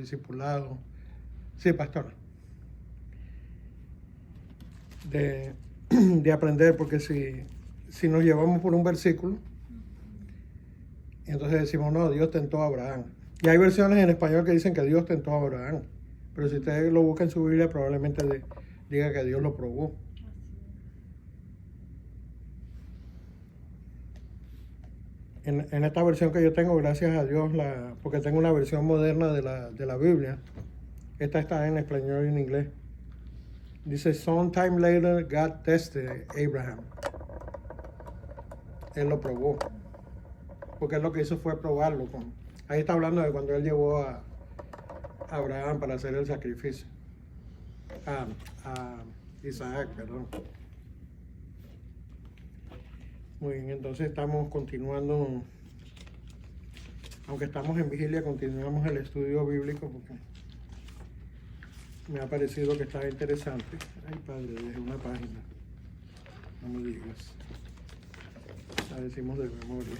discipulados. Sí, pastor. De aprender, porque si nos llevamos por un versículo, entonces decimos, no, Dios tentó a Abraham. Y hay versiones en español que dicen que Dios tentó a Abraham. Pero si usted lo busca en su Biblia, probablemente diga que Dios lo probó. En esta versión que yo tengo, gracias a Dios, porque tengo una versión moderna de la Biblia. Esta está en español y en inglés. Dice, sometime later God tested Abraham. Él lo probó. Porque él lo que hizo fue probarlo. Ahí está hablando de cuando él llevó a Abraham para hacer el sacrificio. A Isaac, perdón. Muy bien, entonces estamos continuando, aunque estamos en vigilia, continuamos el estudio bíblico porque me ha parecido que está interesante. Ay, padre, dejé una página. No me digas. La decimos de memoria.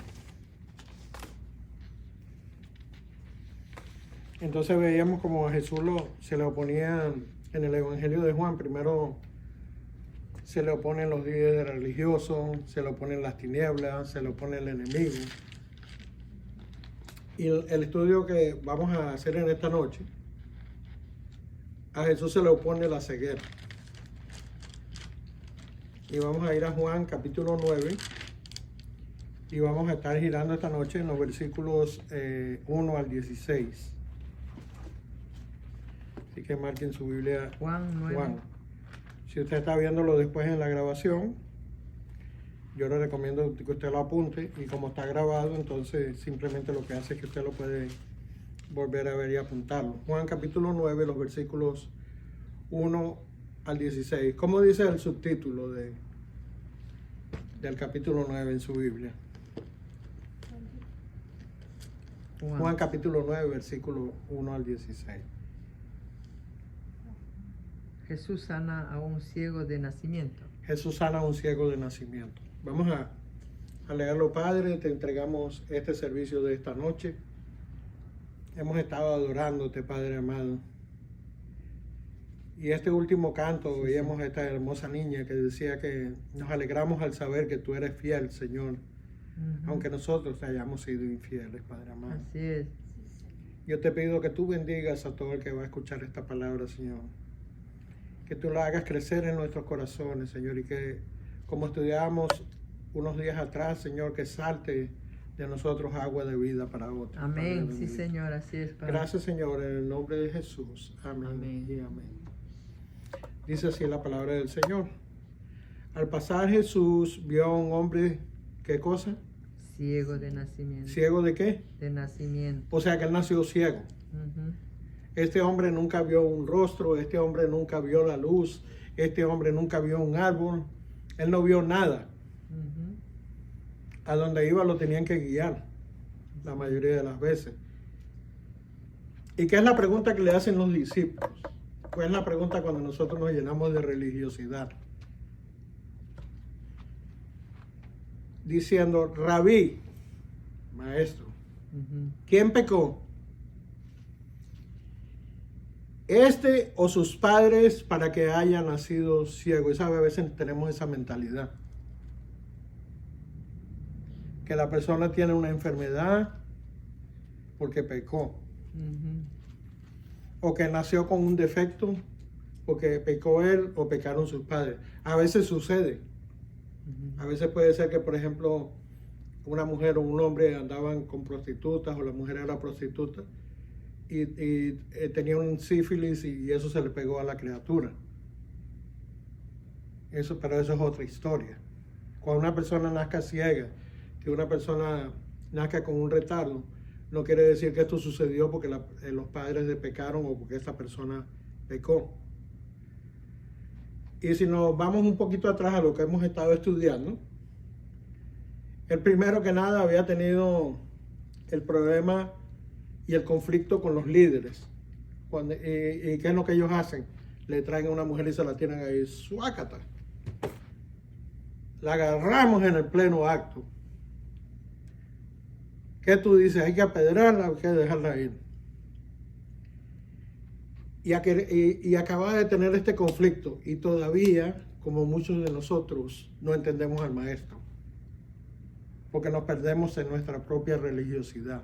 Entonces veíamos como a Jesús se le oponía en el Evangelio de Juan. Primero se le oponen los líderes religiosos, se le oponen las tinieblas, se le opone el enemigo. Y el estudio que vamos a hacer en esta noche, a Jesús se le opone la ceguera. Y vamos a ir a Juan capítulo 9 y vamos a estar girando esta noche en los versículos 1 al 16. Así que marquen su Biblia. Juan 9. Juan. Si usted está viéndolo después en la grabación, yo le recomiendo que usted lo apunte, y como está grabado, entonces simplemente lo que hace es que usted lo puede volver a ver y apuntarlo. Juan capítulo 9, los versículos 1 al 16. ¿Cómo dice el subtítulo del capítulo 9 en su Biblia? Juan capítulo 9, versículo 1 al 16. Jesús sana a un ciego de nacimiento. Jesús sana a un ciego de nacimiento. Vamos a leerlo, Padre. Te entregamos este servicio de esta noche. Hemos estado adorándote, Padre amado. Y este último canto, veíamos a esta hermosa niña que decía que nos alegramos al saber que tú eres fiel, Señor. Aunque nosotros hayamos sido infieles, Padre amado. Así es. Yo te pido que tú bendigas a todo el que va a escuchar esta palabra, Señor. Que tú la hagas crecer en nuestros corazones, Señor, y que, como estudiábamos unos días atrás, Señor, que salte de nosotros agua de vida para otros. Amén. Sí, Señor, así es, Padre. Gracias, Señor, en el nombre de Jesús. Amén. Amén. Y amén. Dice así la palabra del Señor. Al pasar Jesús vio a un hombre, ¿qué cosa? Ciego de nacimiento. ¿Ciego de qué? De nacimiento. O sea que él nació ciego. Este hombre nunca vio un rostro, este hombre nunca vio la luz, este hombre nunca vio un árbol, él no vio nada. A donde iba lo tenían que guiar, la mayoría de las veces. ¿Y qué es la pregunta que le hacen los discípulos? Pues es la pregunta cuando nosotros nos llenamos de religiosidad. Diciendo, Rabí, maestro, ¿quién pecó? ¿Este o sus padres para que haya nacido ciego? Y sabe, a veces tenemos esa mentalidad. Que la persona tiene una enfermedad porque pecó. O que nació con un defecto porque pecó él o pecaron sus padres. A veces sucede. A veces puede ser que, por ejemplo, una mujer o un hombre andaban con prostitutas o la mujer era prostituta y tenía un sífilis y eso se le pegó a la criatura. Pero eso es otra historia. Cuando una persona nazca ciega, que una persona nazca con un retardo, no quiere decir que esto sucedió porque los padres le pecaron o porque esta persona pecó. Y si nos vamos un poquito atrás a lo que hemos estado estudiando, el primero que nada había tenido el problema y el conflicto con los líderes. ¿Y qué es lo que ellos hacen? Le traen a una mujer y se la tienen ahí, suácata. La agarramos en el pleno acto. ¿Qué tú dices? ¿Hay que apedrearla o hay que dejarla ir? y acababa de tener este conflicto y todavía, como muchos de nosotros, no entendemos al maestro, porque nos perdemos en nuestra propia religiosidad.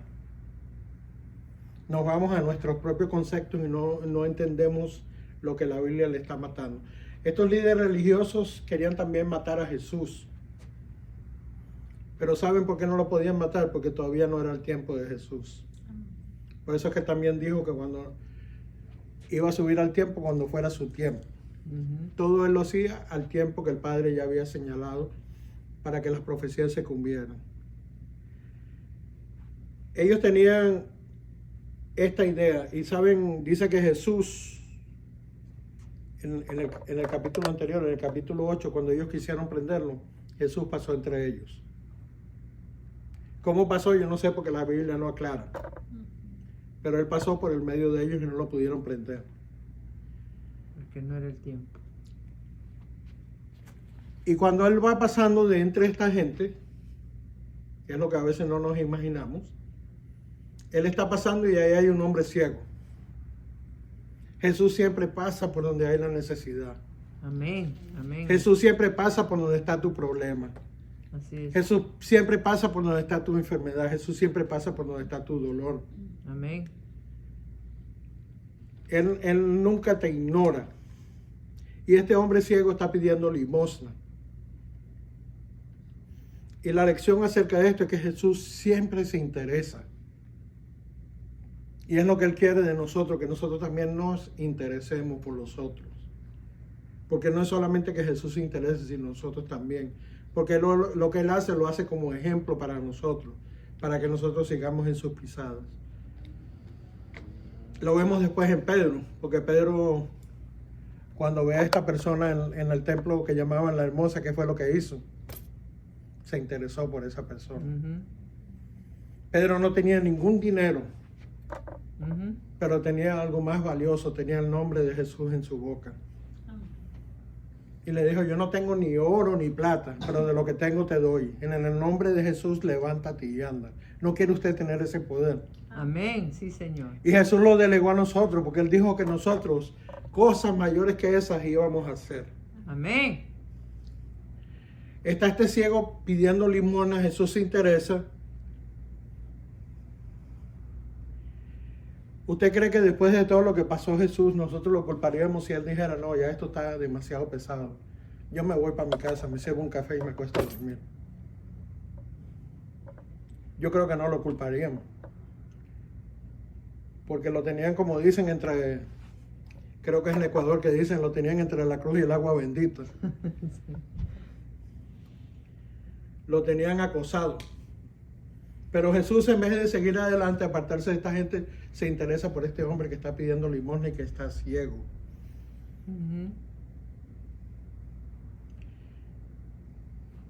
Nos vamos a nuestros propios conceptos y no entendemos lo que la Biblia le está matando. Estos líderes religiosos querían también matar a Jesús. Pero ¿saben por qué no lo podían matar? Porque todavía no era el tiempo de Jesús. Por eso es que también dijo que cuando iba a subir al tiempo, cuando fuera su tiempo. Todo él lo hacía al tiempo que el Padre ya había señalado para que las profecías se cumplieran. Ellos tenían esta idea y saben, dice que Jesús en el capítulo anterior, en el capítulo 8, cuando ellos quisieron prenderlo, Jesús pasó entre ellos. ¿Cómo pasó? Yo no sé, porque la Biblia no aclara. Pero él pasó por el medio de ellos y no lo pudieron prender. Porque no era el tiempo. Y cuando él va pasando de entre esta gente, que es lo que a veces no nos imaginamos, él está pasando y ahí hay un hombre ciego. Jesús siempre pasa por donde hay la necesidad. Amén, amén. Jesús siempre pasa por donde está tu problema. Así es. Jesús siempre pasa por donde está tu enfermedad. Jesús siempre pasa por donde está tu dolor. Amén. Él nunca te ignora. Y este hombre ciego está pidiendo limosna. Y la lección acerca de esto es que Jesús siempre se interesa. Y es lo que Él quiere de nosotros, que nosotros también nos interesemos por los otros. Porque no es solamente que Jesús se interese, sino nosotros también. Porque lo que Él hace, lo hace como ejemplo para nosotros, para que nosotros sigamos en sus pisadas. Lo vemos después en Pedro, porque Pedro, cuando ve a esta persona en el templo que llamaban la hermosa, ¿qué fue lo que hizo? Se interesó por esa persona. Pedro no tenía ningún dinero, pero tenía algo más valioso, tenía el nombre de Jesús en su boca. Y le dijo, yo no tengo ni oro ni plata, pero de lo que tengo te doy. En el nombre de Jesús, levántate y anda. ¿No quiere usted tener ese poder? Amén, sí, Señor. Y Jesús lo delegó a nosotros, porque Él dijo que nosotros, cosas mayores que esas, íbamos a hacer. Amén. Está este ciego pidiendo limosna, Jesús se interesa. ¿Usted cree que después de todo lo que pasó Jesús, nosotros lo culparíamos si Él dijera, no, ya esto está demasiado pesado? Yo me voy para mi casa, me sirvo un café y me acuesto a dormir. Yo creo que no lo culparíamos. Porque lo tenían, como dicen, entre, creo que es en Ecuador que dicen, lo tenían entre la cruz y el agua bendita. Lo tenían acosado. Pero Jesús, en vez de seguir adelante, apartarse de esta gente, se interesa por este hombre que está pidiendo limosna y que está ciego.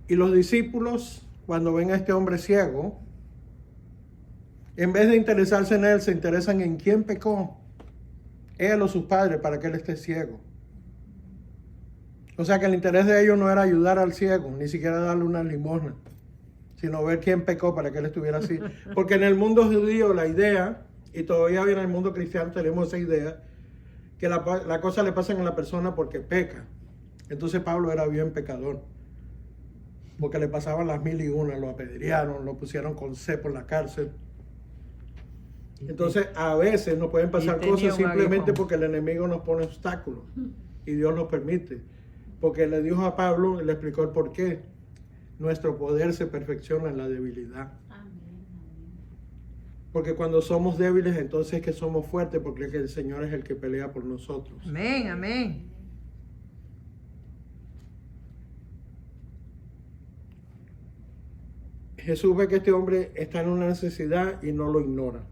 Y los discípulos, cuando ven a este hombre ciego, en vez de interesarse en él, se interesan en quién pecó, él o sus padres, para que él esté ciego. O sea que el interés de ellos no era ayudar al ciego, ni siquiera darle una limosna, sino ver quién pecó para que él estuviera así. Porque en el mundo judío la idea, y todavía en el mundo cristiano tenemos esa idea, que la cosa le pasa a la persona porque peca. Entonces Pablo era bien pecador, porque le pasaban las 1001, lo apedrearon, lo pusieron con cepo en la cárcel. Entonces a veces nos pueden pasar cosas simplemente porque el enemigo nos pone obstáculos y Dios los permite. Porque le dijo a Pablo, le explicó el por qué. Nuestro poder se perfecciona en la debilidad. Porque cuando somos débiles, entonces es que somos fuertes, porque es que el Señor es el que pelea por nosotros. Amén, amén. Jesús ve que este hombre está en una necesidad y no lo ignora.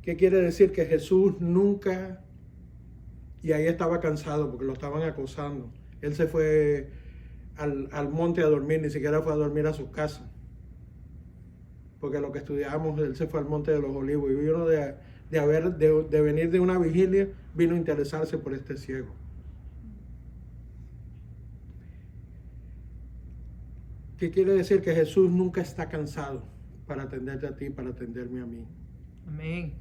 ¿Qué quiere decir? Que Jesús nunca, y ahí estaba cansado porque lo estaban acosando. Él se fue al monte a dormir, ni siquiera fue a dormir a su casa. Porque lo que estudiábamos, él se fue al monte de los olivos y vino de venir de una vigilia, vino a interesarse por este ciego. ¿Qué quiere decir? Que Jesús nunca está cansado para atenderte a ti, para atenderme a mí. Amén.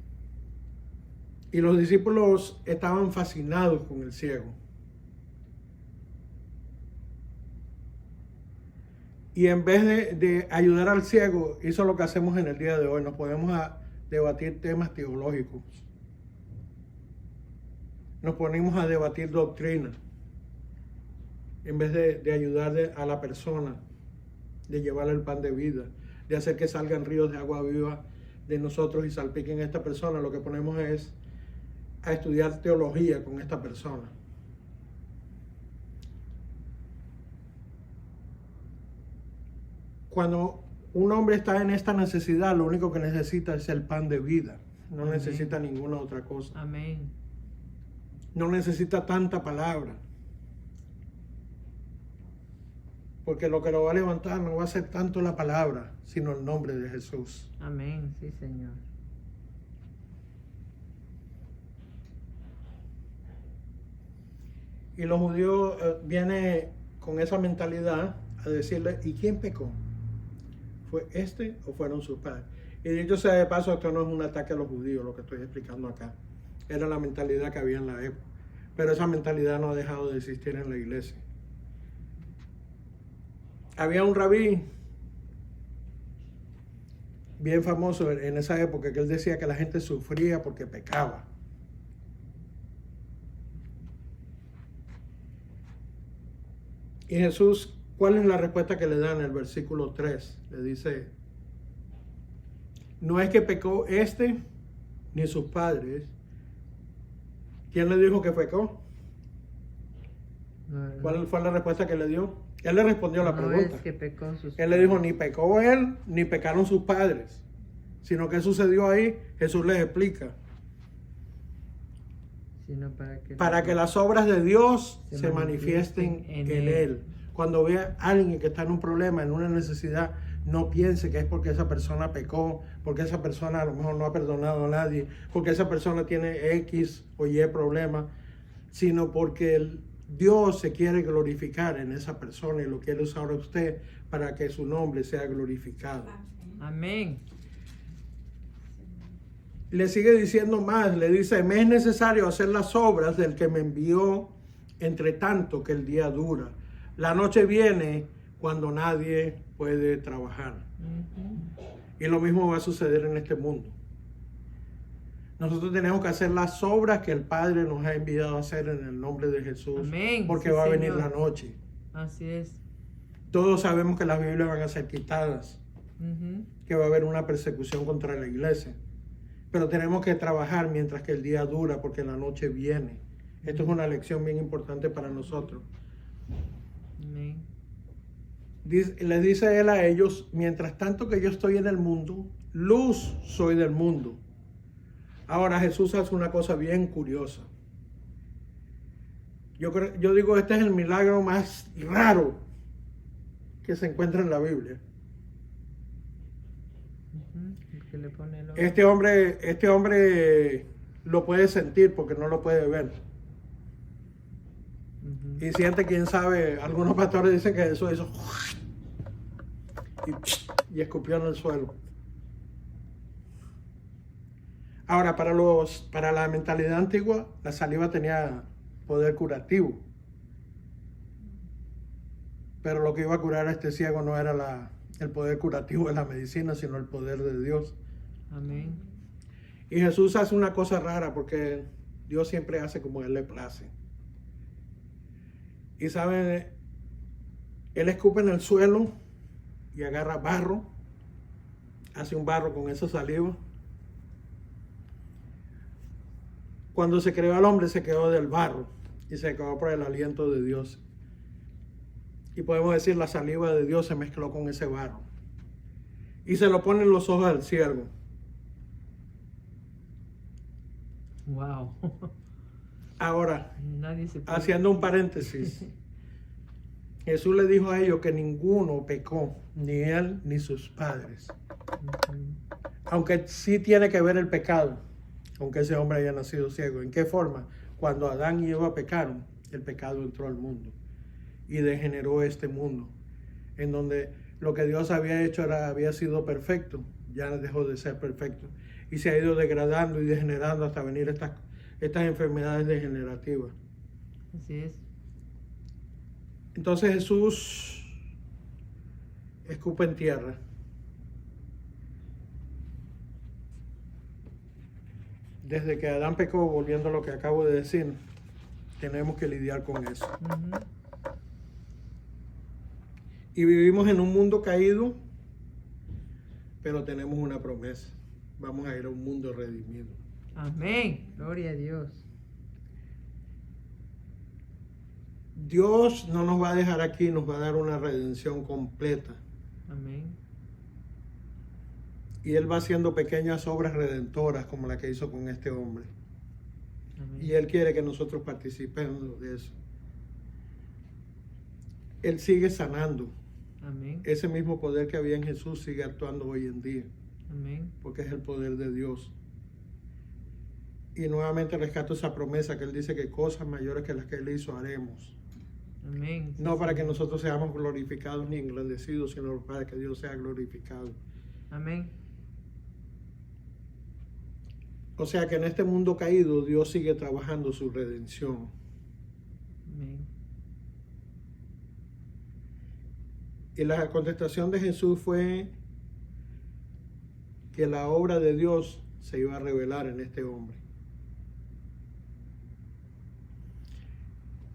Y los discípulos estaban fascinados con el ciego. Y en vez de ayudar al ciego, hizo lo que hacemos en el día de hoy. Nos podemos debatir temas teológicos. Nos ponemos a debatir doctrina. En vez de ayudar a la persona, de llevarle el pan de vida, de hacer que salgan ríos de agua viva de nosotros y salpiquen a esta persona, lo que ponemos es a estudiar teología con esta persona. Cuando un hombre está en esta necesidad, lo único que necesita es el pan de vida. No Amén. necesita ninguna otra cosa. Amén. No necesita tanta palabra. Porque lo que lo va a levantar no va a ser tanto la palabra, sino el nombre de Jesús. Amén. Sí, Señor. Y los judíos vienen con esa mentalidad a decirle, ¿y quién pecó? ¿Fue este o fueron sus padres? Y dicho sea de paso, esto no es un ataque a los judíos, lo que estoy explicando acá. Era la mentalidad que había en la época. Pero esa mentalidad no ha dejado de existir en la iglesia. Había un rabí bien famoso en esa época que él decía que la gente sufría porque pecaba. Y Jesús, ¿cuál es la respuesta que le da en el versículo 3? Le dice, no es que pecó este ni sus padres. ¿Quién le dijo que pecó? ¿Cuál fue la respuesta que le dio? Él le respondió la pregunta. Es que pecó sus Él le dijo, ni pecó él, ni pecaron sus padres. Sino que sucedió ahí, Jesús les explica. Sino para que las obras de Dios se manifiesten en él. Cuando vea a alguien que está en un problema, en una necesidad, no piense que es porque esa persona pecó, porque esa persona a lo mejor no ha perdonado a nadie, porque esa persona tiene X o Y problema, sino porque Dios se quiere glorificar en esa persona y lo quiere usar a usted para que su nombre sea glorificado. Amén. Le sigue diciendo más, le dice, me es necesario hacer las obras del que me envió, entre tanto que el día dura. La noche viene cuando nadie puede trabajar. Y lo mismo va a suceder en este mundo. Nosotros tenemos que hacer las obras que el Padre nos ha enviado a hacer en el nombre de Jesús. Amén. Porque Sí, va a venir Señor. la noche. Así es. Todos sabemos que las Biblias van a ser quitadas, que va a haber una persecución contra la iglesia. Pero tenemos que trabajar mientras que el día dura, porque la noche viene. Esto es una lección bien importante para nosotros. Amén. Le dice él a ellos, mientras tanto que yo estoy en el mundo, luz soy del mundo. Ahora Jesús hace una cosa bien curiosa. Yo digo, este es el milagro más raro que se encuentra en la Biblia. El que le pone el ojo. Este hombre lo puede sentir porque no lo puede ver. Y siente, quién sabe, algunos pastores dicen que eso hizo y escupió en el suelo. Ahora, para la mentalidad antigua, la saliva tenía poder curativo. Pero lo que iba a curar a este ciego no era el poder curativo de la medicina, sino el poder de Dios. Amén. Y Jesús hace una cosa rara porque Dios siempre hace como a él le place. Y saben, él escupe en el suelo y agarra barro, hace un barro con esa saliva. Cuando se creó al hombre, se quedó del barro y se quedó por el aliento de Dios. Y podemos decir, la saliva de Dios se mezcló con ese barro. Y se lo pone en los ojos del siervo. Wow. Ahora, Nadie se puede... haciendo un paréntesis, Jesús le dijo a ellos que ninguno pecó, ni él ni sus padres. Aunque sí tiene que ver el pecado, aunque ese hombre haya nacido ciego. ¿En qué forma? Cuando Adán y Eva pecaron, el pecado entró al mundo y degeneró este mundo, en donde lo que Dios había hecho había sido perfecto, ya dejó de ser perfecto. y se ha ido degradando y degenerando hasta venir estas enfermedades degenerativas. Así es. Entonces Jesús escupe en tierra. Desde que Adán pecó, volviendo a lo que acabo de decir, tenemos que lidiar con eso. Ujú. Y vivimos en un mundo caído, pero tenemos una promesa. Vamos a ir a un mundo redimido. Amén. Gloria a Dios. Dios no nos va a dejar aquí, nos va a dar una redención completa. Amén. Y Él va haciendo pequeñas obras redentoras como la que hizo con este hombre. Amén. Y Él quiere que nosotros participemos de eso. Él sigue sanando. Amén. Ese mismo poder que había en Jesús sigue actuando hoy en día, Amén. porque es el poder de Dios. Y nuevamente rescato esa promesa que Él dice que cosas mayores que las que Él hizo haremos. Amén. No para que Señor. nosotros seamos glorificados ni engrandecidos, sino para que Dios sea glorificado. Amén. O sea que en este mundo caído Dios sigue trabajando su redención. Amén. Y la contestación de Jesús fue que la obra de Dios se iba a revelar en este hombre.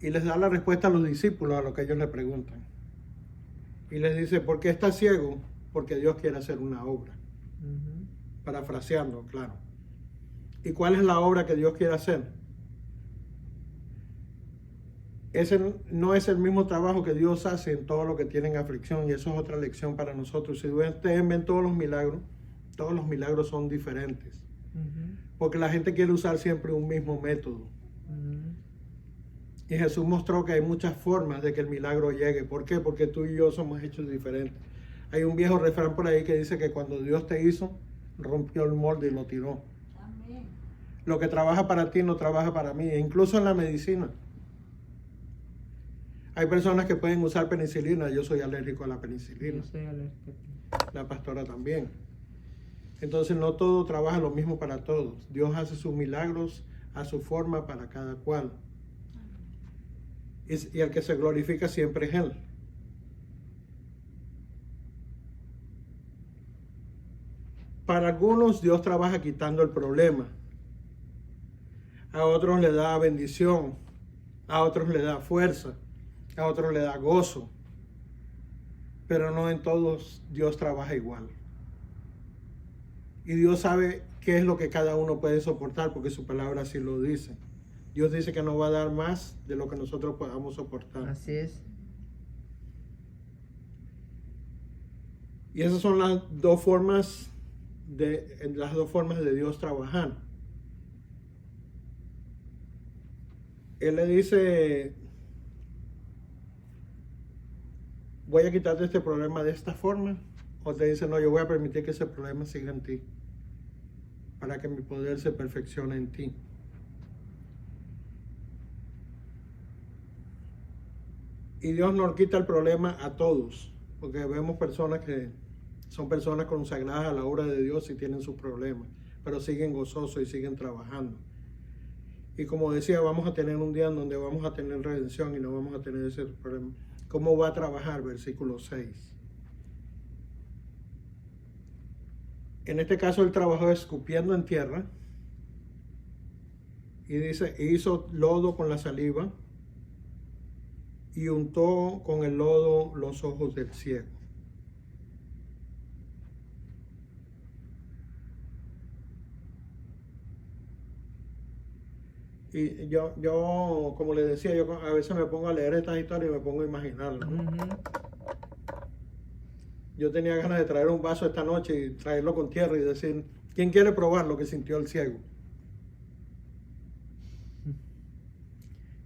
Y les da la respuesta a los discípulos a lo que ellos le preguntan. Y les dice, ¿por qué está ciego? Porque Dios quiere hacer una obra. Ujú. Parafraseando, claro. ¿Y cuál es la obra que Dios quiere hacer? Ese no es el mismo trabajo que Dios hace en todo lo que tienen aflicción, y eso es otra lección para nosotros. Si ustedes ven todos los milagros son diferentes, Ujú. porque la gente quiere usar siempre un mismo método. Ujú. Y Jesús mostró que hay muchas formas de que el milagro llegue. ¿Por qué? Porque tú y yo somos hechos diferentes. Hay un viejo refrán por ahí que dice que cuando Dios te hizo, rompió el molde y lo tiró. Amén. Lo que trabaja para ti no trabaja para mí, e incluso en la medicina. Hay personas que pueden usar penicilina, yo soy alérgico a la penicilina, Yo soy alérgico. la pastora también. Entonces no todo trabaja lo mismo para todos. Dios hace sus milagros a su forma para cada cual. Y el que se glorifica siempre es Él. Para algunos Dios trabaja quitando el problema. A otros le da bendición. A otros le da fuerza. A otros le da gozo. Pero no en todos Dios trabaja igual. Y Dios sabe qué es lo que cada uno puede soportar, porque su palabra así lo dice. Dios dice que nos va a dar más de lo que nosotros podamos soportar. Así es. Y esas son las dos formas de Dios trabajar. Él le dice, voy a quitarte este problema de esta forma, o te dice, no, yo voy a permitir que ese problema siga en ti, para que mi poder se perfeccione en ti. Y Dios nos quita el problema a todos, porque vemos personas que son personas consagradas a la obra de Dios y tienen sus problemas, pero siguen gozosos y siguen trabajando. Y como decía, vamos a tener un día en donde vamos a tener redención y no vamos a tener ese problema. ¿Cómo va a trabajar? Versículo 6. En este caso él trabajó escupiendo en tierra y dice, hizo lodo con la saliva y untó con el lodo los ojos del ciego. Y yo, como les decía, yo a veces me pongo a leer estas historias y me pongo a imaginarlas, ¿no? Ujú. Yo tenía ganas de traer un vaso esta noche y traerlo con tierra y decir, ¿quién quiere probar lo que sintió el ciego?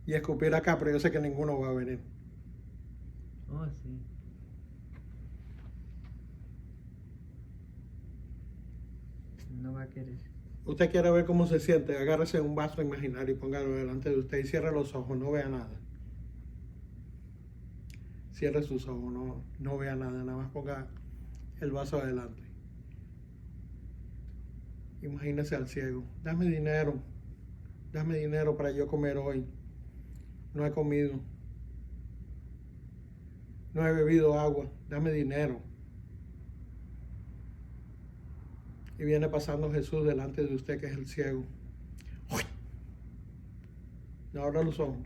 Y escupir acá, pero yo sé que ninguno va a venir. Oh, sí. No va a querer. Usted quiere ver cómo se siente, agárrese un vaso imaginario y póngalo delante de usted y cierre los ojos, no vea nada. Cierre sus ojos, no vea nada, nada más ponga el vaso adelante. Imagínese al ciego, dame dinero para yo comer hoy. No he comido, no he bebido agua, dame dinero. Y viene pasando Jesús delante de usted, que es el ciego. ¡Uy! No abra los ojos.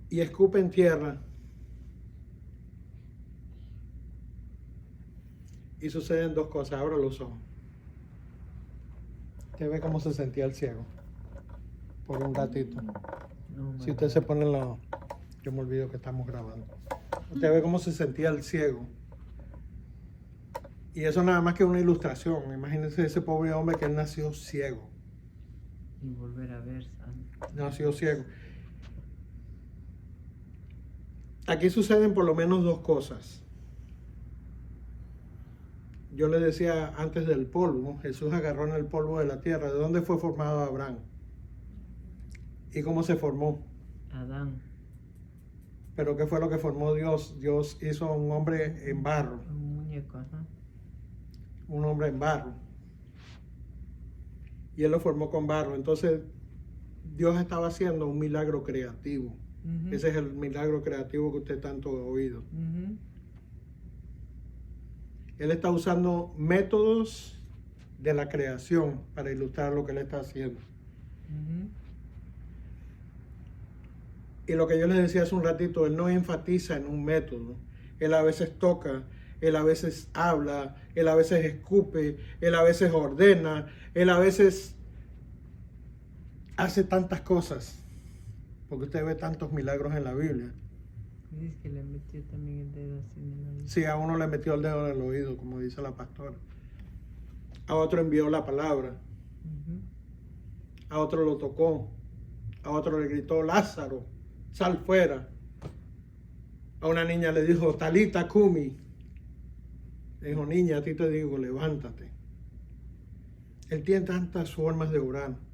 Y escupe en tierra. Y suceden dos cosas. Abra los ojos. Usted ve cómo se sentía el ciego. Por un ratito. No, Si usted se pone la... Yo me olvido que estamos grabando. Usted ve cómo se sentía el ciego. Y eso nada más que una ilustración. Imagínense ese pobre hombre que él nació ciego. Y volver a ver, santo. Nació ciego. Aquí suceden por lo menos dos cosas. Yo le decía antes del polvo, Jesús agarró en el polvo de la tierra. ¿De dónde fue formado Abraham? ¿Y cómo se formó? Adán. ¿Pero qué fue lo que formó Dios? Dios hizo un hombre en barro. Un muñeco, ajá. Un hombre en barro. Y él lo formó con barro. Entonces, Dios estaba haciendo un milagro creativo. Ese es el milagro creativo que usted tanto ha oído. Él está usando métodos de la creación para ilustrar lo que él está haciendo. Y lo que yo les decía hace un ratito, él no enfatiza en un método. Él a veces toca, él a veces habla, él a veces escupe, él a veces ordena, él a veces hace tantas cosas. Porque usted ve tantos milagros en la Biblia. Dice que le metió también el dedo así en el oído. Sí, a uno le metió el dedo en el oído, como dice la pastora. A otro envió la palabra. A otro lo tocó. A otro le gritó, Lázaro, sal fuera. A una niña le dijo, Talita Kumi. Le dijo, niña, a ti te digo, levántate. Él tiene tantas formas de orar.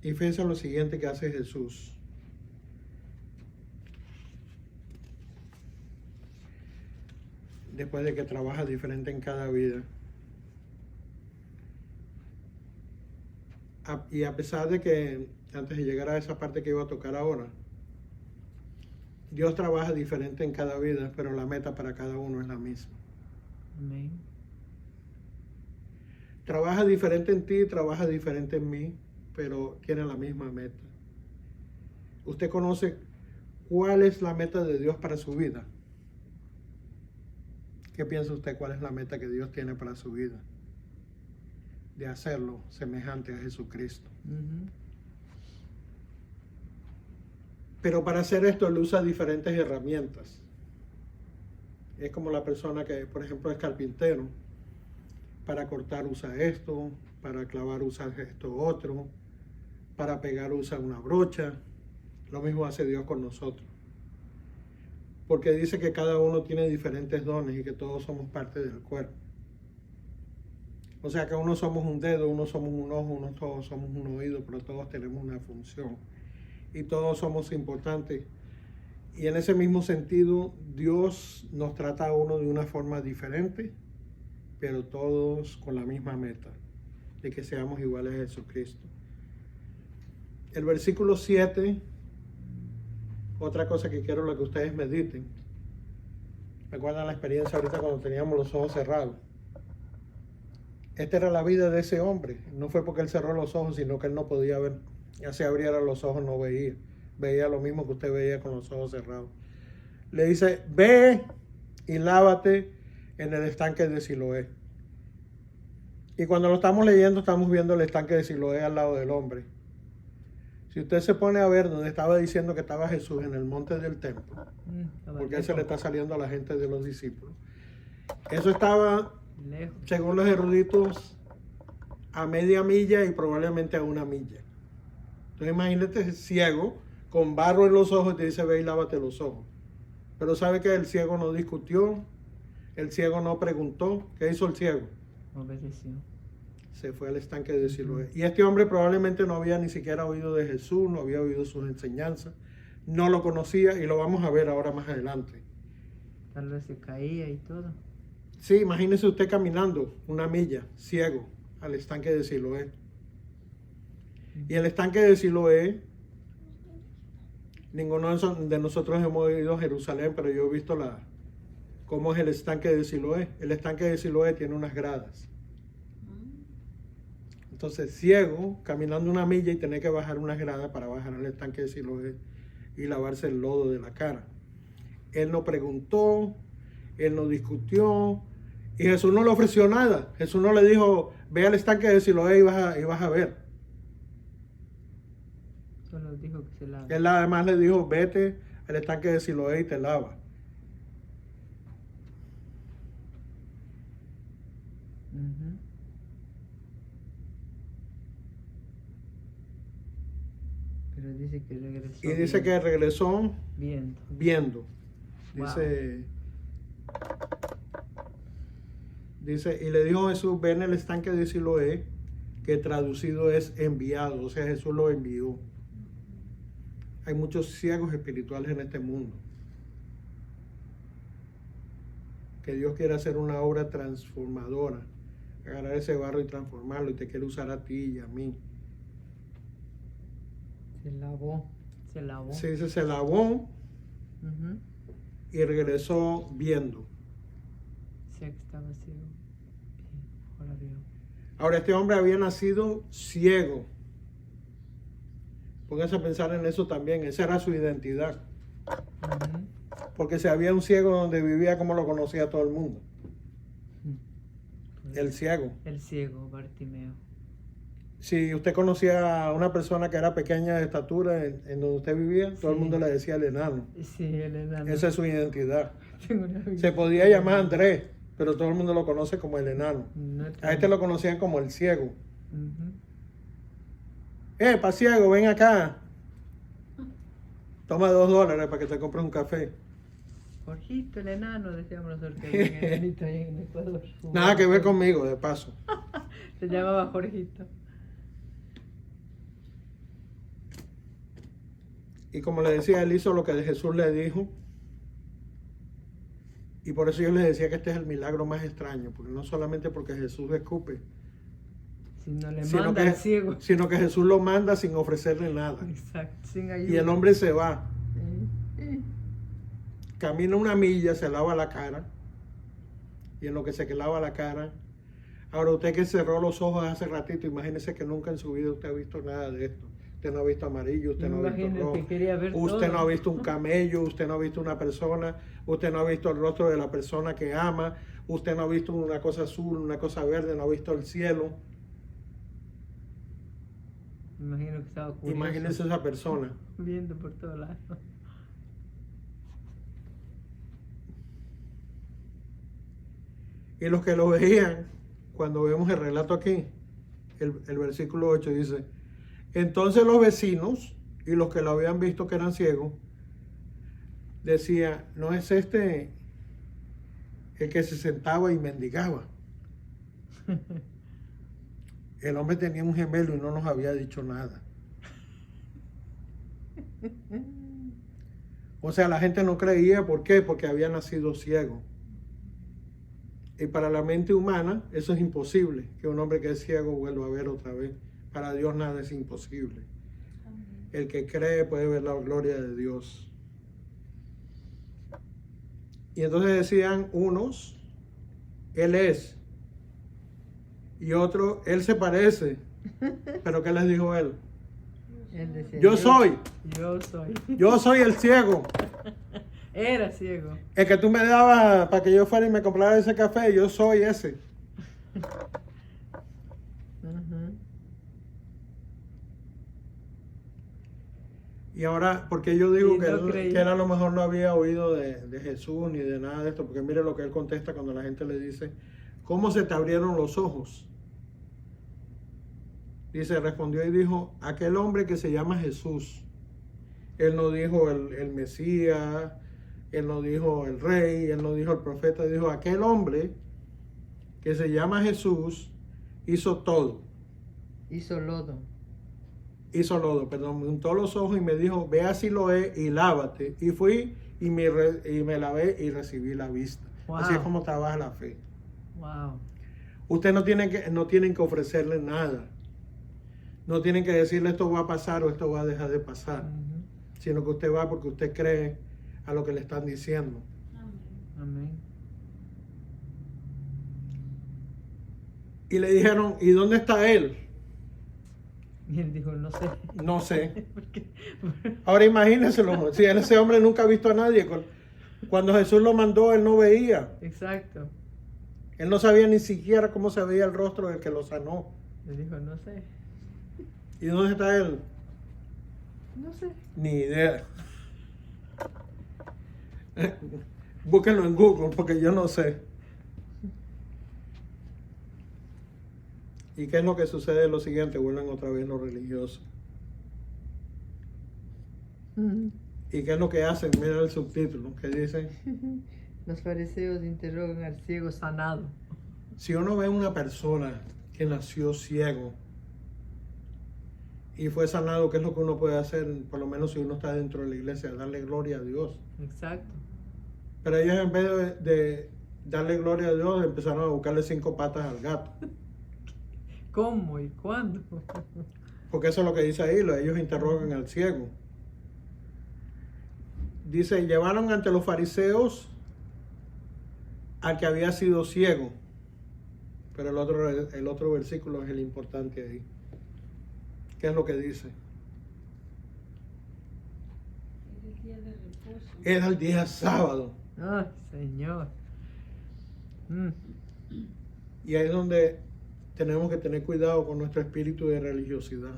Y fíjense lo siguiente que hace Jesús. Después de que trabaja diferente en cada vida. Y a pesar de que, antes de llegar a esa parte que iba a tocar ahora, Dios trabaja diferente en cada vida, pero la meta para cada uno es la misma. Amén. Trabaja diferente en ti, trabaja diferente en mí, pero tiene la misma meta. ¿Usted conoce cuál es la meta de Dios para su vida? ¿Qué piensa usted cuál es la meta que Dios tiene para su vida? De hacerlo semejante a Jesucristo. Pero para hacer esto Él usa diferentes herramientas. Es como la persona que, por ejemplo, es carpintero. Para cortar usa esto, para clavar usa esto otro, para pegar usa una brocha. Lo mismo hace Dios con nosotros. Porque dice que cada uno tiene diferentes dones y que todos somos parte del cuerpo. O sea que uno somos un dedo, uno somos un ojo, uno todos somos un oído, pero todos tenemos una función. Y todos somos importantes. Y en ese mismo sentido, Dios nos trata a uno de una forma diferente, pero todos con la misma meta, de que seamos iguales a Jesucristo. El versículo 7, otra cosa que quiero que ustedes mediten. Recuerdan la experiencia ahorita cuando teníamos los ojos cerrados. Esta era la vida de ese hombre. No fue porque él cerró los ojos, sino que él no podía ver. Ya se abriera los ojos, no veía. Veía lo mismo que usted veía con los ojos cerrados. Le dice, ve y lávate en el estanque de Siloé. Y cuando lo estamos leyendo, estamos viendo el estanque de Siloé al lado del hombre. Si usted se pone a ver donde estaba diciendo que estaba Jesús en el monte del templo, porque él se le está saliendo a la gente de los discípulos. Eso estaba, lejos, según los eruditos, a media milla y probablemente a una milla. Entonces imagínate ciego, con barro en los ojos, y te dice, ve y lávate los ojos. Pero sabe que el ciego no discutió, el ciego no preguntó. ¿Qué hizo el ciego? obedeció. Se fue al estanque de Siloé. Y este hombre probablemente no había ni siquiera oído de Jesús, no había oído sus enseñanzas, no lo conocía y lo vamos a ver ahora más adelante. Tal vez se caía y todo. Sí, imagínese usted caminando una milla, ciego, al estanque de Siloé. Y el estanque de Siloé, ninguno de nosotros hemos ido a Jerusalén, pero yo he visto cómo es el estanque de Siloé. El estanque de Siloé tiene unas gradas. Entonces, ciego, caminando una milla y tener que bajar unas gradas para bajar al estanque de Siloé y lavarse el lodo de la cara. Él no preguntó, él no discutió, y Jesús no le ofreció nada. Jesús no le dijo, ve al estanque de Siloé y vas a ver. Solo dijo que se lava. Él además le dijo, vete al estanque de Siloé y te lava. Ujú. Pero dice que regresó. Y dice que regresó viendo. viendo. Wow. Dice, y le dijo Jesús, ven al estanque de Siloé, que traducido es enviado, o sea, Jesús lo envió. Hay muchos ciegos espirituales en este mundo. Que Dios quiere hacer una obra transformadora, agarrar ese barro y transformarlo, y te quiere usar a ti y a mí. Se lavó. Se lavó. Se dice, se lavó Ujú. y regresó viendo. Decía que estaba ciego. Bien, ahora veo. Ahora, este hombre había nacido ciego. Póngase a pensar en eso también. Esa era su identidad. Ujú. Porque si había un ciego donde vivía, como lo conocía todo el mundo. El ciego. El ciego, Bartimeo. Si usted conocía a una persona que era pequeña de estatura en donde usted vivía, todo el Sí. mundo le decía el enano. Sí, el enano. Esa es su identidad. Tengo una Se podía llamar Andrés, pero todo el mundo lo conoce como el enano. No A este lo conocían como el ciego. Ujú. Pa ciego, ven acá. Toma $2 para que te compres un café. Jorgito, el enano, decíamos nosotros que había un enanito ahí en Ecuador. Nada que ver conmigo, de paso. Se llamaba Jorgito. Y como le decía, él hizo lo que Jesús le dijo. Y por eso yo les decía que este es el milagro más extraño, porque no solamente porque Jesús escupe, Si no le sino manda al ciego. sino que Jesús lo manda sin ofrecerle nada. Exacto, sin ayuda. Y el hombre se va, Eh. camina una milla, se lava la cara, y en lo que se lava la cara, ahora usted que cerró los ojos hace ratito, imagínese que nunca en su vida usted ha visto nada de esto. Usted no ha visto amarillo, usted no ha visto Imagínate, rojo, quería ver usted todo. no ha visto un camello, usted no ha visto una persona, usted no ha visto el rostro de la persona que ama, usted no ha visto una cosa azul, una cosa verde, no ha visto el cielo. Me imagino que estaba curioso. Imagínese esa persona. Viendo por todos lados. Y los que lo veían, cuando vemos el relato aquí, el versículo 8 dice, entonces los vecinos y los que lo habían visto que eran ciegos, decían, ¿no es este el que se sentaba y mendigaba? El hombre tenía un gemelo y no nos había dicho nada. O sea, la gente no creía, ¿por qué? Porque había nacido ciego. Y para la mente humana eso es imposible, que un hombre que es ciego vuelva a ver otra vez. Para Dios nada es imposible. El que cree puede ver la gloria de Dios. Y entonces decían unos, Él es. Y otro, Él se parece. ¿Pero qué les dijo Él? Él decía, Yo soy. Yo soy. Yo soy el ciego. Era ciego. El que tú me dabas para que yo fuera y me comprara ese café, yo soy ese. Ujú. Y ahora, porque yo digo Y que, no él, creí. que él a lo mejor no había oído de Jesús ni de nada de esto, porque mire lo que él contesta cuando la gente le dice, ¿cómo se te abrieron los ojos? Dice, respondió y dijo, aquel hombre que se llama Jesús. Él no dijo el Mesías, él no dijo el rey, él no dijo el profeta, dijo, aquel hombre que se llama Jesús hizo todo. Hizo lodo. hizo lodo, perdón, me untó los ojos y me dijo, ve a Siloé y lávate. Y fui y me lavé y recibí la vista. Wow. Así es como trabaja la fe. Wow. Ustedes no tienen que ofrecerle nada. No tienen que decirle esto va a pasar o esto va a dejar de pasar. Sino que usted va porque usted cree a lo que le están diciendo. Amén. Y le dijeron, ¿y dónde está él? Y él dijo, no sé. No sé. ¿Por qué? Ahora imagínenselo, si ese hombre nunca ha visto a nadie. Cuando Jesús lo mandó, él no veía. Exacto. Él no sabía ni siquiera cómo se veía el rostro del que lo sanó. Le dijo, no sé. ¿Y dónde está él? No sé. Ni idea. Búsquenlo en Google porque yo no sé. ¿Y qué es lo que sucede? Lo siguiente, vuelven otra vez los religiosos. ¿Y qué es lo que hacen? Mira el subtítulo que dice, Los fariseos interrogan al ciego sanado. si uno ve a una persona que nació ciego y fue sanado, ¿qué es lo que uno puede hacer? Por lo menos si uno está dentro de la iglesia, darle gloria a Dios. Exacto. Pero ellos en vez de darle gloria a Dios, empezaron a buscarle 5 patas al gato. ¿Cómo y cuándo? Porque eso es lo que dice ahí, ellos interrogan al ciego. Dice, llevaron ante los fariseos al que había sido ciego. Pero el otro versículo es el importante ahí. ¿Qué es lo que dice? Es el día de reposo. Era el día sábado. Ay, Señor. Y ahí es donde tenemos que tener cuidado con nuestro espíritu de religiosidad.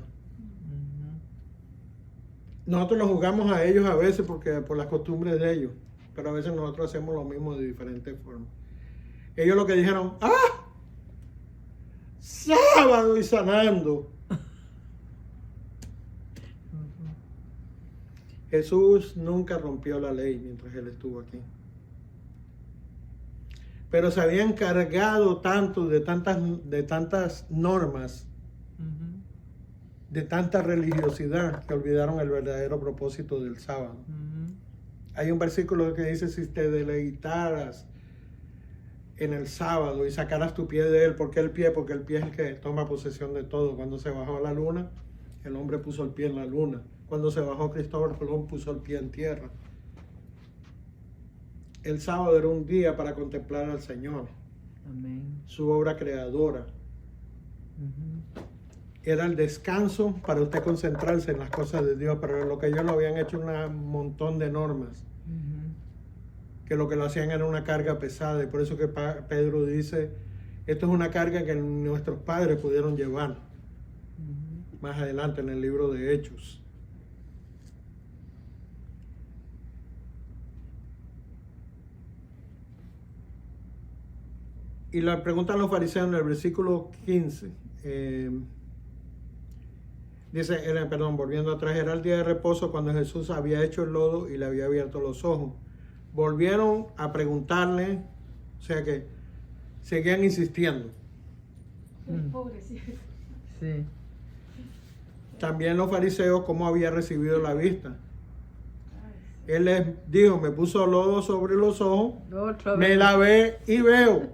Nosotros los juzgamos a ellos a veces por las costumbres de ellos, pero a veces nosotros hacemos lo mismo de diferentes formas. Ellos lo que dijeron, ¡ah! Sábado y sanando. Jesús nunca rompió la ley mientras él estuvo aquí. Pero se habían cargado tanto de tantas normas, de tanta religiosidad, que olvidaron el verdadero propósito del sábado. Hay un versículo que dice, si te deleitaras en el sábado y sacaras tu pie de él, ¿por qué el pie? Porque el pie es el que toma posesión de todo. Cuando se bajó la luna, el hombre puso el pie en la luna. Cuando se bajó Cristóbal Colón, puso el pie en tierra. El sábado era un día para contemplar al Señor, Amén. su obra creadora. Era el descanso para usted concentrarse en las cosas de Dios, pero lo que ellos lo habían hecho un montón de normas, que lo que lo hacían era una carga pesada, y por eso que Pedro dice, esto es una carga que nuestros padres pudieron llevar, más adelante en el libro de Hechos. Y le preguntan los fariseos en el versículo 15, dice, volviendo atrás, era el día de reposo cuando Jesús había hecho el lodo y le había abierto los ojos. Volvieron a preguntarle, o sea que seguían insistiendo. Pobre, sí. Sí. También los fariseos, cómo había recibido la vista. Él les dijo, me puso lodo sobre los ojos, Otra me vez. lavé y veo.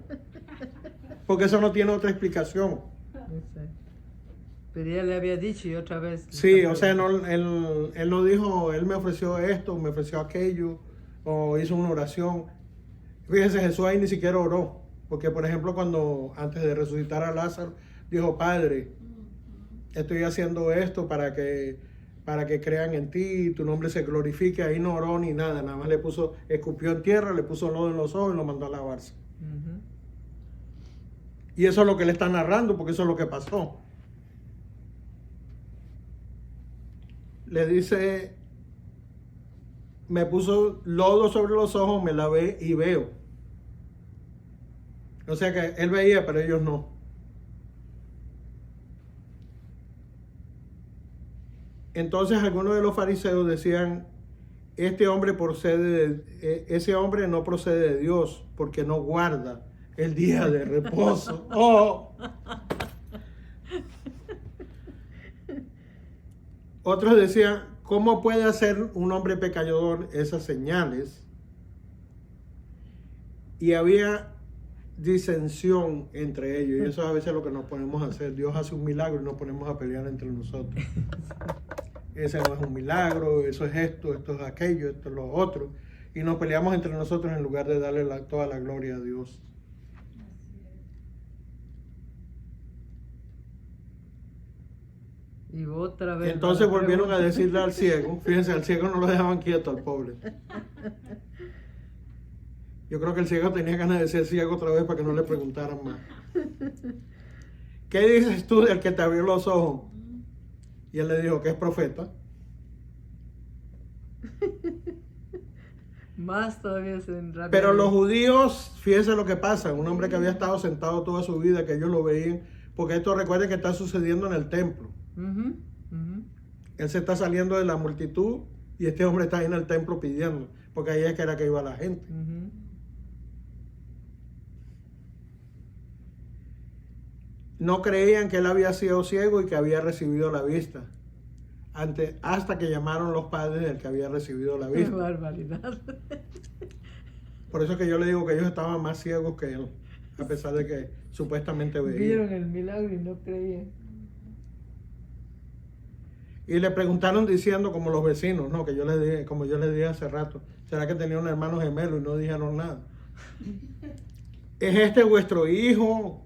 Porque eso no tiene otra explicación. Exacto. Pero ya le había dicho y otra vez. Sí, o sea, él no dijo, él me ofreció esto, me ofreció aquello, o hizo una oración. Fíjese, Jesús ahí ni siquiera oró. Porque, por ejemplo, cuando antes de resucitar a Lázaro, dijo, Padre, estoy haciendo esto para que crean en ti, tu nombre se glorifique. Ahí no oró ni nada, nada más escupió en tierra, le puso lodo en los ojos y lo mandó a lavarse. Y eso es lo que le está narrando, porque eso es lo que pasó. Le dice, me puso lodo sobre los ojos, me lavé y veo. O sea que él veía, pero ellos no. Entonces algunos de los fariseos decían, ese hombre no procede de Dios, porque no guarda el día de reposo. Oh. Otros decían, ¿cómo puede hacer un hombre pecador esas señales? Y había disensión entre ellos. Y eso es a veces lo que nos ponemos a hacer. Dios hace un milagro y nos ponemos a pelear entre nosotros. Ese no es un milagro, eso es esto es aquello, esto es lo otro. Y nos peleamos entre nosotros en lugar de darle toda la gloria a Dios. Y otra vez. Entonces la volvieron a pregunta. decirle al ciego, fíjense, al ciego no lo dejaban quieto, al pobre. Yo creo que el ciego tenía ganas de ser ciego otra vez para que no le preguntaran más. ¿Qué dices tú del que te abrió los ojos? Y él le dijo que es profeta. Más todavía se enrabia. Pero los judíos, fíjense lo que pasa, un hombre que había estado sentado toda su vida, que ellos lo veían, porque esto recuerden que está sucediendo en el templo. Ujú, ujú. Él se está saliendo de la multitud y este hombre está ahí en el templo pidiendo, porque ahí es que era que iba la gente. Ujú. No creían que él había sido ciego y que había recibido la vista, hasta que llamaron los padres del que había recibido la Qué vista. barbaridad. Por eso es que yo le digo que ellos estaban más ciegos que él, a pesar de que supuestamente veían. Vieron el milagro y no creían. Y le preguntaron diciendo, como los vecinos, ¿no? Que yo les dije, como yo les dije hace rato, ¿será que tenía un hermano gemelo y no dijeron nada? ¿Es este vuestro hijo,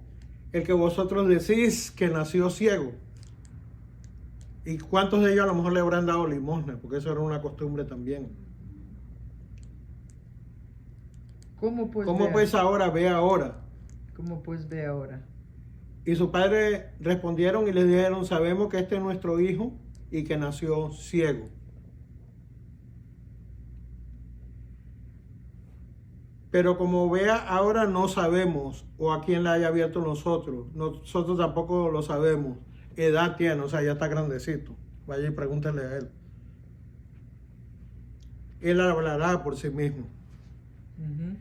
el que vosotros decís que nació ciego? ¿Y cuántos de ellos a lo mejor le habrán dado limosna? Porque eso era una costumbre también. ¿Cómo pues ¿Cómo ve? pues ahora ve ahora? ¿Cómo pues ve ahora? Y sus padres respondieron y le dijeron, sabemos que este es nuestro hijo y que nació ciego. Pero como vea ahora no sabemos, o a quién le haya abierto nosotros tampoco lo sabemos. Edad tiene, o sea, ya está grandecito. Vaya y pregúntele a él. Él hablará por sí mismo. Ujú.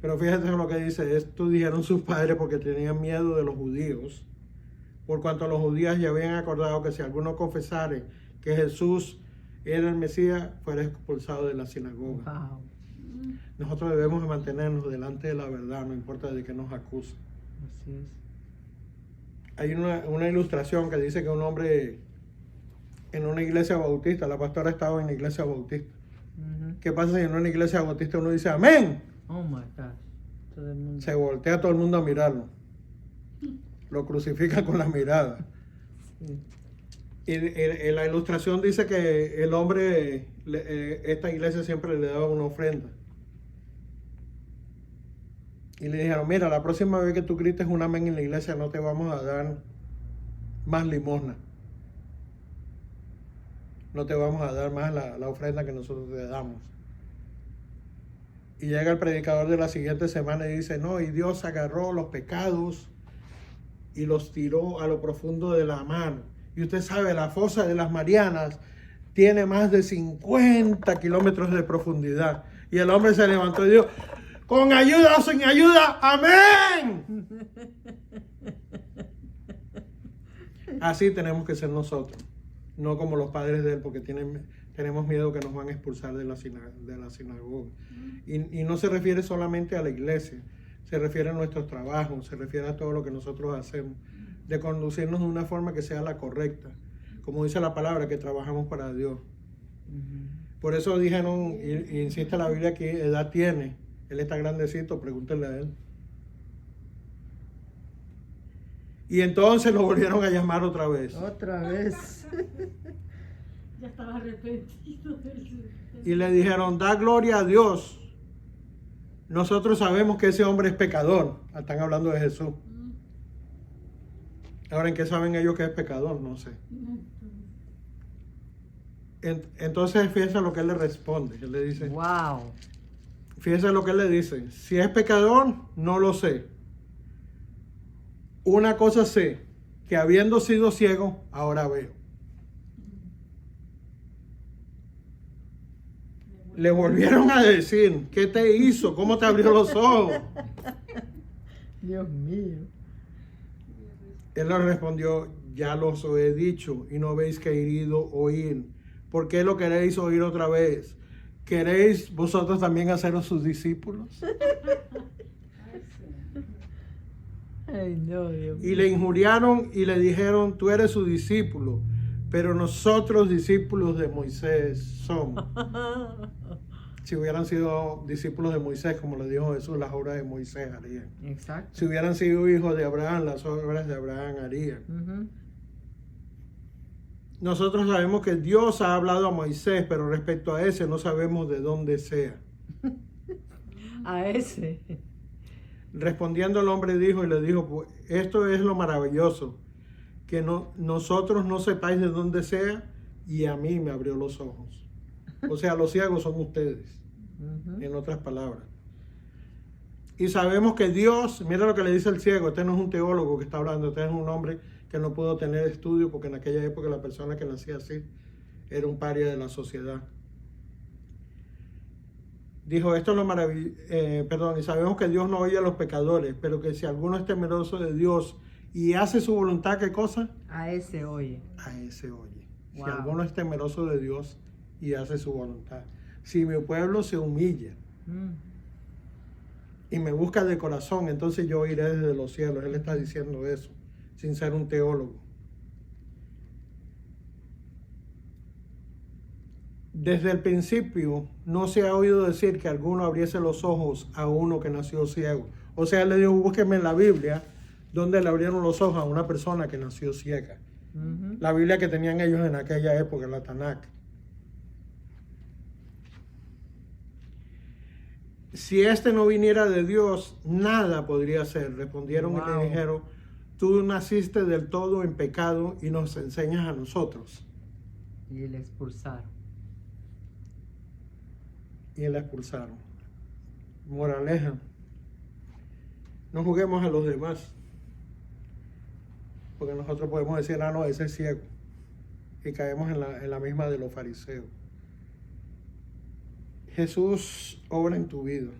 Pero fíjate lo que dice, esto dijeron sus padres porque tenían miedo de los judíos, por cuanto los judíos ya habían acordado que si alguno confesare que Jesús era el Mesías, fuera expulsado de la sinagoga. Wow. Nosotros debemos mantenernos delante de la verdad, no importa de qué nos acusen. Así es. Hay una ilustración que dice que un hombre en una iglesia bautista, la pastora estaba en la iglesia bautista. Ujú. ¿Qué pasa si en una iglesia bautista uno dice amén? Oh my gosh. Todo el mundo. Se voltea todo el mundo a mirarlo. Lo crucifica con la mirada. Sí. Y en la ilustración dice que el hombre, esta iglesia siempre le daba una ofrenda. Y le dijeron, mira, la próxima vez que tú grites un amén en la iglesia no te vamos a dar más limosna. No te vamos a dar más la ofrenda que nosotros te damos. Y llega el predicador de la siguiente semana y dice, no, y Dios agarró los pecados y los tiró a lo profundo de la mar. Y usted sabe, la fosa de las Marianas tiene más de 50 kilómetros de profundidad. Y el hombre se levantó y dijo, con ayuda o sin ayuda, amén. Así tenemos que ser nosotros, no como los padres de él, porque tenemos miedo que nos van a expulsar de la sinagoga. Y no se refiere solamente a la iglesia, se refiere a nuestros trabajos, se refiere a todo lo que nosotros hacemos, de conducirnos de una forma que sea la correcta, como dice la palabra, que trabajamos para Dios. Ujú. Por eso dijeron, y insiste la Biblia aquí, edad tiene, él está grandecito, pregúntenle a él. Y entonces lo volvieron a llamar otra vez. Otra vez. Ya estaba arrepentido del... Y le dijeron, da gloria a Dios. Nosotros sabemos que ese hombre es pecador. Están hablando de Jesús. Ahora, ¿en qué saben ellos que es pecador? No sé. Entonces, fíjense lo que él le responde. Él le dice, Wow. fíjense lo que él le dice. Si es pecador, no lo sé. Una cosa sé, que habiendo sido ciego, ahora veo. Le volvieron a decir, ¿qué te hizo? ¿Cómo te abrió los ojos? Dios mío. Él le respondió, Ya los he dicho y no habéis querido oír. ¿Por qué lo queréis oír otra vez? ¿Queréis vosotros también haceros sus discípulos? Ay, no, Dios mío. Y le injuriaron y le dijeron, tú eres su discípulo, pero nosotros discípulos de Moisés somos. Si hubieran sido discípulos de Moisés, como le dijo Jesús, las obras de Moisés harían. Exacto. Si hubieran sido hijos de Abraham, las obras de Abraham harían. Ujú. Nosotros sabemos que Dios ha hablado a Moisés, pero respecto a ese no sabemos de dónde sea. A ese. Respondiendo el hombre dijo y le dijo, pues, esto es lo maravilloso, que nosotros no sepáis de dónde sea, y a mí me abrió los ojos. O sea, los ciegos son ustedes, Ujú. en otras palabras. Y sabemos que Dios, mira lo que le dice el ciego, este no es un teólogo que está hablando, este es un hombre que no pudo tener estudio, porque en aquella época la persona que nacía así era un paria de la sociedad. Dijo, esto es lo maravilloso, y sabemos que Dios no oye a los pecadores, pero que si alguno es temeroso de Dios y hace su voluntad, ¿qué cosa? A ese, oye. A ese oye. Si Wow. alguno es temeroso de Dios y hace su voluntad. Si mi pueblo se humilla Mm. y me busca de corazón, entonces yo iré desde los cielos. Él está diciendo eso, sin ser un teólogo. Desde el principio no se ha oído decir que alguno abriese los ojos a uno que nació ciego. O sea, él le dijo, búsqueme en la Biblia donde le abrieron los ojos a una persona que nació ciega. Ujú. La Biblia que tenían ellos en aquella época, la Tanakh. Si este no viniera de Dios, nada podría ser. Respondieron y Wow. le dijeron, tú naciste del todo en pecado y nos enseñas a nosotros. Y le expulsaron. Y la expulsaron. Moraleja, no juguemos a los demás, porque nosotros podemos decir, ah, no, ese es ciego, y caemos en la misma de los fariseos. Jesús obra en tu vida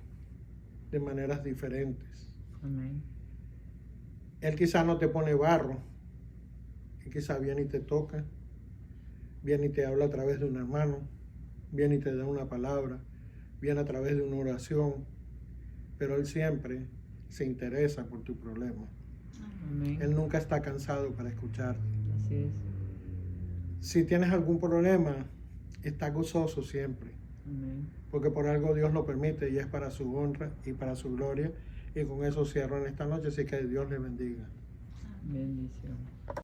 de maneras diferentes. Amén. Él quizá no te pone barro, Él quizá viene y te toca, viene y te habla a través de un hermano, viene y te da una palabra, viene a través de una oración, pero Él siempre se interesa por tu problema. Amén. Él nunca está cansado para escucharte. Así es. Si tienes algún problema, está gozoso siempre, Amén. porque por algo Dios lo permite y es para su honra y para su gloria. Y con eso cierro en esta noche, así que Dios le bendiga. Bendición.